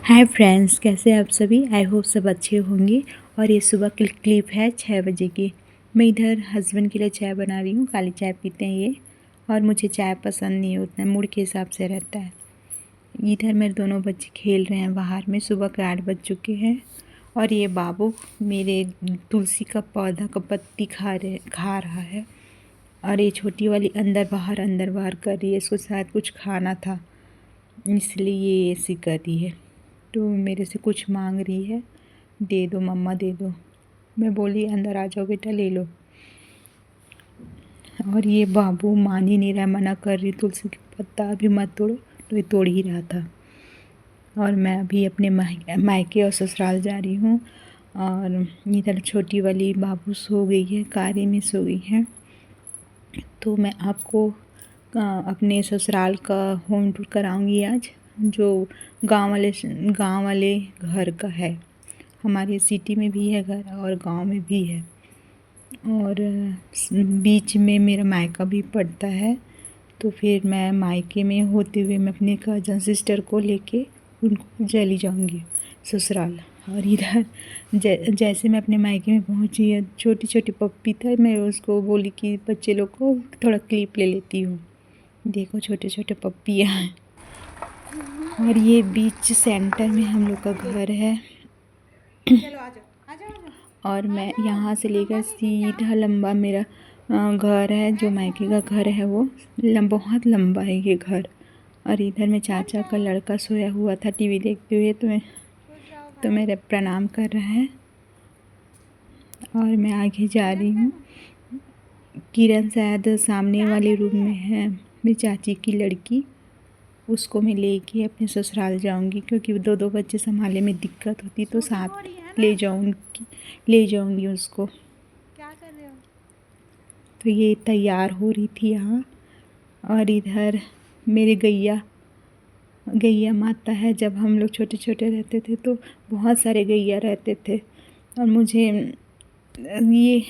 Hi friends, कैसे हैं आप सभी। आई होप सब अच्छे होंगे। और ये सुबह की क्लिप है 6 बजे की। मैं इधर हस्बैंड के लिए चाय बना रही हूँ। काली चाय पीते हैं ये, और मुझे चाय पसंद नहीं होता है, मूड के हिसाब से रहता है। इधर मेरे दोनों बच्चे खेल रहे हैं बाहर में। सुबह के 8 बज चुके हैं। और ये बाबू मेरे तुलसी का पौधा का पत्ती खा रहा है। और ये छोटी वाली अंदर बाहर कर रही है। इसको शायद कुछ खाना था, इसलिए ये ऐसी कर रही है। तो मेरे से कुछ मांग रही है, दे दो मम्मा दे दो। मैं बोली अंदर आ जाओ बेटा, ले लो। और ये बाबू मान ही नहीं रहा, मना कर रही तुलसी का पत्ता अभी मत तोड़ो, तो ये तोड़ ही रहा था। और मैं अभी अपने मायके और ससुराल जा रही हूँ। और इधर छोटी वाली बाबू सो गई है, कारी में सो गई है। तो मैं आपको अपने ससुराल का होम टूर कराऊंगी आज, जो गांव वाले घर का है। हमारे सिटी में भी है घर और गांव में भी है। और बीच में मेरा मायका भी पड़ता है। तो फिर मैं मायके में होते हुए मैं अपने कज़न सिस्टर को लेके उनको चली जाऊंगी ससुराल। और इधर जैसे मैं अपने मायके में पहुंची है, छोटी छोटी पप्पी था। मैं उसको बोली कि बच्चे लोग को थोड़ा क्लिप ले लेती हूँ। देखो छोटे छोटे पप्पियाँ हैं। और ये बीच सेंटर में हम लोग का घर है। और मैं यहाँ से लेकर सीधा लंबा मेरा घर है, जो मायके का घर है वो बहुत लंबा है ये घर। और इधर में चाचा का लड़का सोया हुआ था टीवी देखते हुए, तो मेरे प्रणाम कर रहा है। और मैं आगे जा रही हूँ। किरण शायद सामने वाले रूम में है, मेरी चाची की लड़की। उसको मैं लेके अपने ससुराल जाऊंगी, क्योंकि दो दो बच्चे संभालने में दिक्कत होती, तो साथ ले जाऊंगी उसको। क्या कर रहे हो? तो ये तैयार हो रही थी यहाँ। और इधर मेरे गैया माता है। जब हम लोग छोटे छोटे रहते थे तो बहुत सारे गैया रहते थे। और मुझे ये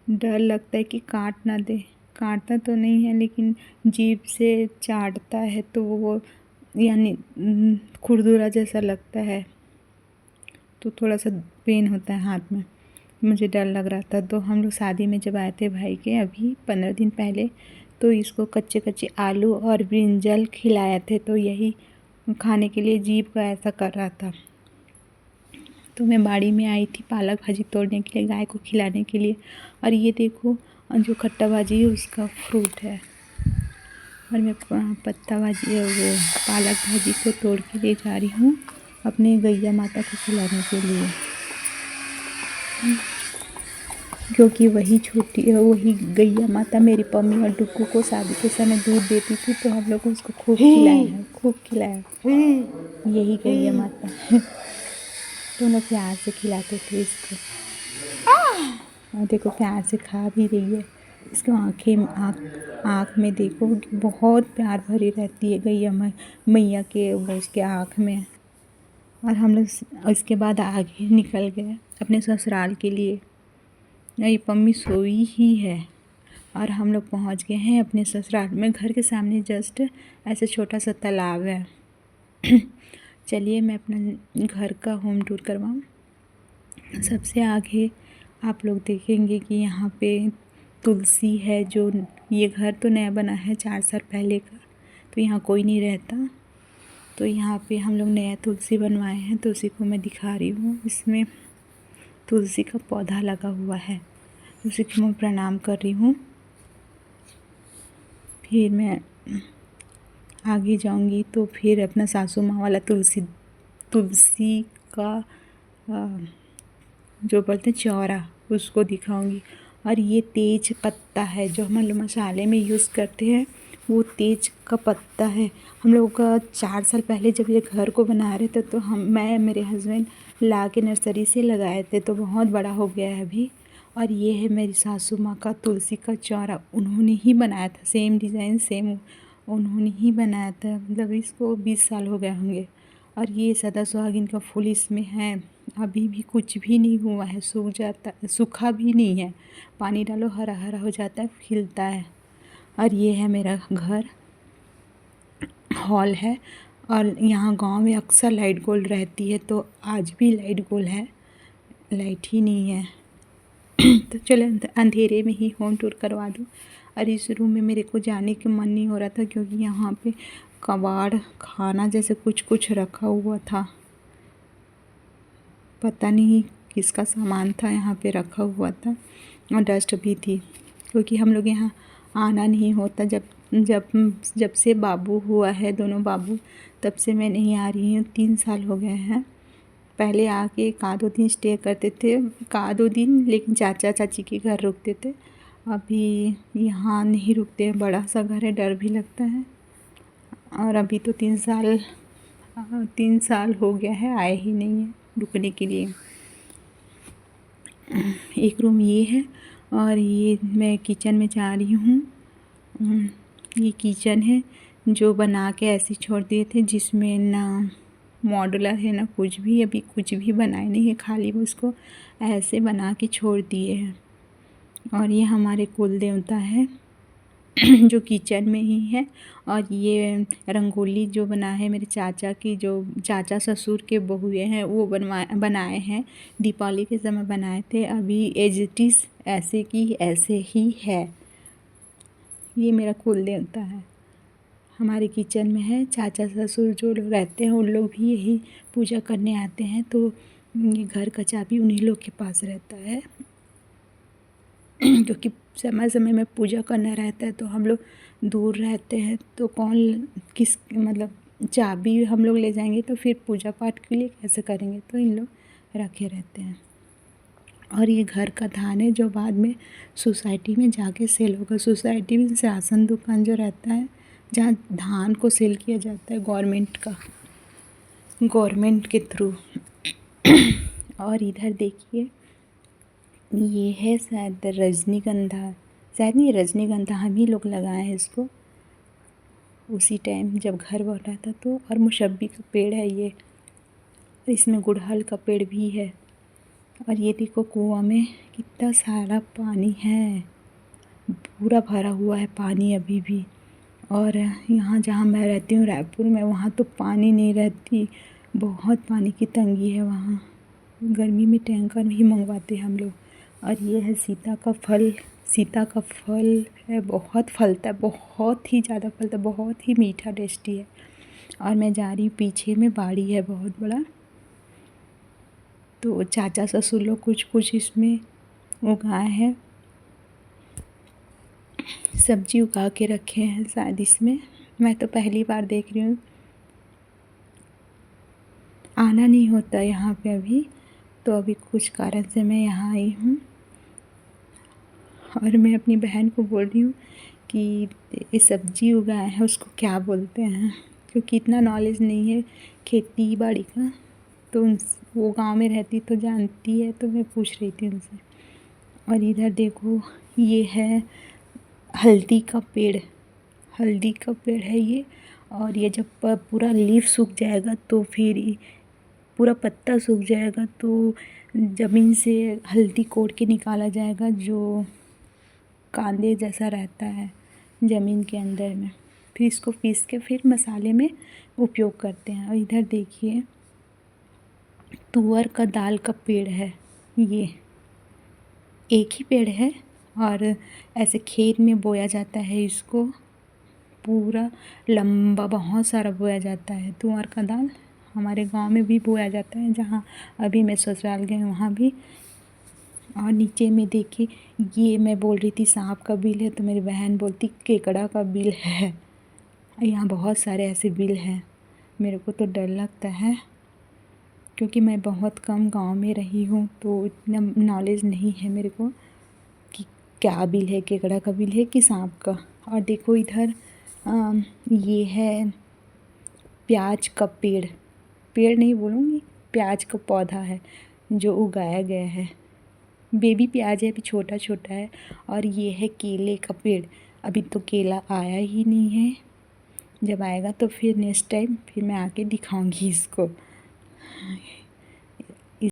डर लगता है कि काट ना दे। काटता तो नहीं है, लेकिन जीभ से चाटता है तो वो यानी खुरदुरा जैसा लगता है, तो थोड़ा सा पेन होता है हाथ में। मुझे डर लग रहा था। तो हम लोग शादी में जब आए थे भाई के, अभी 15 दिन पहले, तो इसको कच्चे कच्चे आलू और ब्रिंजल खिलाए थे। तो यही खाने के लिए जीभ का ऐसा कर रहा था। तो मैं बाड़ी में आई थी पालक भाजी तोड़ने के लिए, गाय को खिलाने के लिए। और ये देखो, जो खट्टा भाजी है उसका फ्रूट है। और मैं पत्ता भाजी है वो पालक भाजी को तोड़ के ले जा रही हूँ अपने गैया माता को खिलाने के लिए, क्योंकि वही गैया माता मेरी पम्मी और डुक्कू को शादी के समय दूध देती थी। तो हम लोग उसको खूब खिलाया। यही गैया माता है। तो लोग प्यार से खिलाते थे इसको। और देखो प्यार से खा भी रही है। इसको आँख में देखो, बहुत प्यार भरी रहती है गैया मैया के वो उसके आँख में। और हम लोग इसके बाद आगे निकल गए अपने ससुराल के लिए। ये पम्मी सोई ही है। और हम लोग पहुंच गए हैं अपने ससुराल में। घर के सामने जस्ट ऐसे छोटा सा तालाब है। चलिए मैं अपना घर का होम टूर करवाऊँ। सबसे आगे आप लोग देखेंगे कि यहाँ पे तुलसी है। जो ये घर तो नया बना है 4 साल पहले का, तो यहाँ कोई नहीं रहता। तो यहाँ पे हम लोग नया तुलसी बनवाए हैं, तो उसी को मैं दिखा रही हूँ। इसमें तुलसी का पौधा लगा हुआ है, उसी को मैं प्रणाम कर रही हूँ। फिर मैं आगे जाऊंगी तो फिर अपना सासू माँ वाला तुलसी का जो बोलते हैं चौरा, उसको दिखाऊंगी। और ये तेज पत्ता है जो हम लोग मसाले में यूज़ करते हैं, वो तेज का पत्ता है। हम लोग का 4 साल पहले जब ये घर को बना रहे थे, तो मैं मेरे हस्बैंड ला के नर्सरी से लगाए थे, तो बहुत बड़ा हो गया है अभी। और ये है मेरी सासू माँ का तुलसी का चौरा। उन्होंने ही बनाया था, सेम डिज़ाइन सेम उन्होंने ही बनाया था। मतलब इसको 20 साल हो गए होंगे। और ये सदा सुहागिन का फूल इसमें है। अभी भी कुछ भी नहीं हुआ है, सूखा भी नहीं है। पानी डालो हरा हरा हो जाता है, खिलता है। और ये है मेरा घर, हॉल है। और यहाँ गांव में अक्सर लाइट गोल रहती है, तो आज भी लाइट गोल है, लाइट ही नहीं है। तो चलो अंधेरे में ही होम टूर करवा दूँ। और इस रूम में मेरे को जाने का मन नहीं हो रहा था, क्योंकि यहाँ पे कबाड़ खाना जैसे कुछ कुछ रखा हुआ था, पता नहीं किसका सामान था यहाँ पे रखा हुआ था, और डस्ट भी थी, क्योंकि हम लोग यहाँ आना नहीं होता। जब जब जब से बाबू हुआ है, दोनों बाबू, तब से मैं नहीं आ रही हूँ। 3 साल हो गए हैं। पहले आके एक आधो दिन स्टे करते थे, एक आधो दिन, लेकिन चाचा चाची के घर रुकते थे। अभी यहाँ नहीं रुकते हैं, बड़ा सा घर है, डर भी लगता है। और अभी तो 3 साल हो गया है, आए ही नहीं है रुकने के लिए। एक रूम ये है, और ये मैं किचन में जा रही हूँ। ये किचन है जो बना के ऐसे छोड़ दिए थे, जिसमें ना मॉड्यूलर है ना कुछ भी, अभी कुछ भी बनाए नहीं है, खाली उसको ऐसे बना के छोड़ दिए हैं। और ये हमारे कुल देवता है जो किचन में ही है। और ये रंगोली जो बना है मेरे चाचा की, जो चाचा ससुर के बहुए हैं, वो बनाए हैं, दीपावली के समय बनाए थे। अभी एज इट इज़ ऐसे की ऐसे ही है। ये मेरा कुल देवता है, हमारे किचन में है। चाचा ससुर जो लोग रहते हैं, उन लोग भी यही पूजा करने आते हैं, तो ये घर का चाबी उन्हीं लोग के पास रहता है। क्योंकि समय समय में पूजा करना रहता है, तो हम लोग दूर रहते हैं, तो कौन किस मतलब चाबी हम लोग ले जाएंगे तो फिर पूजा पाठ के लिए कैसे करेंगे, तो इन लोग रखे रहते हैं। और ये घर का धान है, जो बाद में सोसाइटी में जाके सेल होगा। सोसाइटी में राशन दुकान जो रहता है, जहाँ धान को सेल किया जाता है गवर्नमेंट के थ्रू। और इधर देखिए, ये है शायद रजनीगंधा, शायद नहीं, रजनीगंधा हम ही लोग लगाए हैं इसको उसी टाइम जब घर बना था तो। और मौसम्बी का पेड़ है ये, इसमें गुड़हल का पेड़ भी है। और ये देखो कुआं में कितना सारा पानी है, पूरा भरा हुआ है पानी अभी भी। और यहाँ जहाँ मैं रहती हूँ रायपुर में, वहाँ तो पानी नहीं रहती, बहुत पानी की तंगी है वहाँ। गर्मी में टैंकर ही मंगवाते हम लोग। और ये है सीता का फल है, बहुत फलता है, बहुत ही ज़्यादा फलता है, बहुत ही मीठा टेस्टी है। और मैं जा रही हूँ, पीछे में बाड़ी है बहुत बड़ा, तो चाचा ससुर लोग कुछ कुछ इसमें उगाए हैं, सब्जी उगा के रखे हैं शायद इसमें। मैं तो पहली बार देख रही हूँ, आना नहीं होता यहाँ पे अभी, तो अभी कुछ कारण से मैं यहाँ आई हूँ। और मैं अपनी बहन को बोल रही हूँ कि ये सब्जी उगाए हैं उसको क्या बोलते हैं, क्योंकि इतना नॉलेज नहीं है खेती बाड़ी का, तो वो गांव में रहती तो जानती है, तो मैं पूछ रही थी उनसे। और इधर देखो, ये है हल्दी का पेड़ है ये। और ये जब पूरा लीफ सूख जाएगा, तो फिर पूरा पत्ता सूख जाएगा, तो ज़मीन से हल्दी कोड़ के निकाला जाएगा, जो कांदे जैसा रहता है ज़मीन के अंदर में। फिर इसको पीस के फिर मसाले में उपयोग करते हैं। और इधर देखिए, तुअर का दाल का पेड़ है, ये एक ही पेड़ है, और ऐसे खेत में बोया जाता है इसको, पूरा लंबा बहुत सारा बोया जाता है। तुअर का दाल हमारे गांव में भी बोया जाता है, जहाँ अभी मैं ससुराल गई वहाँ भी। और नीचे में देखिए, ये मैं बोल रही थी सांप का बिल है, तो मेरी बहन बोलती केकड़ा का बिल है। यहाँ बहुत सारे ऐसे बिल हैं, मेरे को तो डर लगता है, क्योंकि मैं बहुत कम गांव में रही हूँ, तो इतना नॉलेज नहीं है मेरे को कि क्या बिल है, केकड़ा का बिल है कि सांप का। और देखो इधर ये है प्याज का पेड़ नहीं बोलूँगी, प्याज का पौधा है जो उगाया गया है। बेबी प्याज है, अभी छोटा छोटा है। और ये है केले का पेड़, अभी तो केला आया ही नहीं है, जब आएगा तो फिर नेक्स्ट टाइम फिर मैं आके दिखाऊंगी इसको।